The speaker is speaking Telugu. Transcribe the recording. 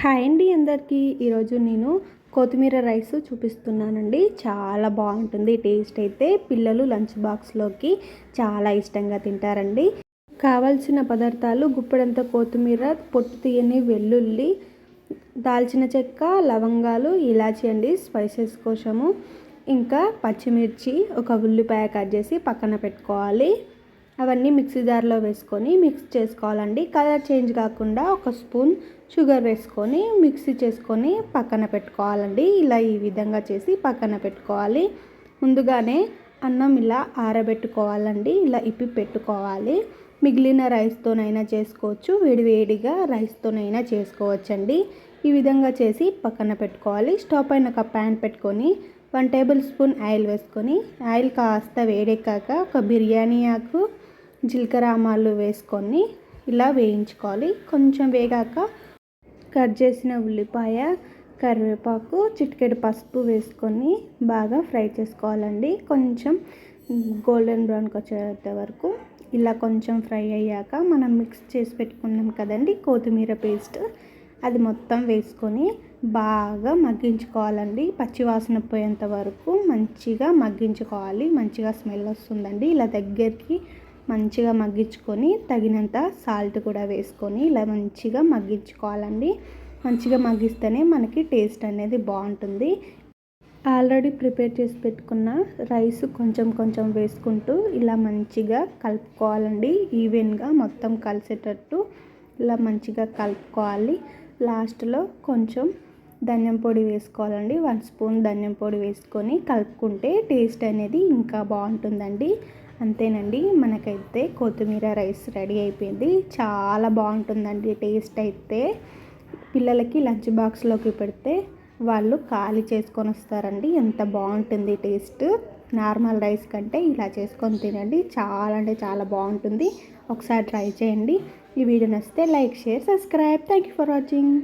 హాయ్ అండి అందరికీ. ఈరోజు నేను కొత్తిమీర రైస్ చూపిస్తున్నానండి. చాలా బాగుంటుంది టేస్ట్ అయితే. పిల్లలు లంచ్ బాక్స్లోకి చాలా ఇష్టంగా తింటారండి. కావాల్సిన పదార్థాలు: గుప్పెడంత కొత్తిమీర, పొట్టు తీయని వెల్లుల్లి, దాల్చిన చెక్క, లవంగాలు, ఇలాచి అండి స్పైసెస్ కోసము. ఇంకా పచ్చిమిర్చి, ఒక ఉల్లిపాయ కట్ చేసి పక్కన పెట్టుకోవాలి. అవన్నీ మిక్సీ జార్లో వేసుకొని మిక్స్ చేసుకోవాలండి. కలర్ చేంజ్ కాకుండా ఒక స్పూన్ షుగర్ వేసుకొని మిక్సీ చేసుకొని పక్కన పెట్టుకోవాలండి. ఇలా ఈ విధంగా చేసి పక్కన పెట్టుకోవాలి. ముందుగానే అన్నం ఇలా ఆరబెట్టుకోవాలండి. ఇలా ఇప్పి పెట్టుకోవాలి. మిగిలిన రైస్తోనైనా చేసుకోవచ్చు, వేడివేడిగా రైస్తోనైనా చేసుకోవచ్చండి. ఈ విధంగా చేసి పక్కన పెట్టుకోవాలి. స్టవ్ పైన ఒక ప్యాన్ పెట్టుకొని 1 టేబుల్ స్పూన్ ఆయిల్ వేసుకొని, ఆయిల్ కాస్త వేడెక్కాక ఒక బిర్యానీ ఆకు, జీలకర్ర ఆవాలు వేసుకొని ఇలా వేయించుకోవాలి. కొంచెం వేగాక కట్ చేసిన ఉల్లిపాయ, కరివేపాకు, చిటికెడు పసుపు వేసుకొని బాగా ఫ్రై చేసుకోవాలండి. కొంచెం గోల్డెన్ బ్రౌన్కి వచ్చేంత వరకు ఇలా కొంచెం ఫ్రై అయ్యాక మనం మిక్స్ చేసి పెట్టుకున్నాం కదండి కొత్తిమీర పేస్ట్, అది మొత్తం వేసుకొని బాగా మగ్గించుకోవాలండి. పచ్చివాసన పోయేంత వరకు మంచిగా మగ్గించుకోవాలి. మంచిగా స్మెల్ వస్తుందండి. ఇలా దగ్గరికి మంచిగా మగ్గించుకొని తగినంత సాల్ట్ కూడా వేసుకొని ఇలా మంచిగా మగ్గించుకోవాలండి. మంచిగా మగ్గిస్తేనే మనకి టేస్ట్ అనేది బాగుంటుంది. ఆల్రెడీ ప్రిపేర్ చేసి పెట్టుకున్న రైస్ కొంచెం కొంచెం వేసుకుంటూ ఇలా మంచిగా కలుపుకోవాలండి. ఈవెన్గా మొత్తం కలిసేటట్టు ఇలా మంచిగా కలుపుకోవాలి. లాస్ట్లో కొంచెం ధనియం పొడి వేసుకోవాలండి. 1 స్పూన్ ధనియం పొడి వేసుకొని కలుపుకుంటే టేస్ట్ అనేది ఇంకా బాగుంటుందండి. అంతేనండి, మనకైతే కొత్తిమీర రైస్ రెడీ అయిపోయింది. చాలా బాగుంటుందండి టేస్ట్ అయితే. పిల్లలకి లంచ్ బాక్స్లోకి పెడితే వాళ్ళు ఖాళీ చేసుకొని వస్తారండి. ఎంత బాగుంటుంది టేస్ట్. నార్మల్ రైస్ కంటే ఇలా చేసుకొని తినండి. చాలా అంటే చాలా బాగుంటుంది. ఒకసారి ట్రై చేయండి. ఈ వీడియో నచ్చితే like, share, subscribe. Thank you for watching.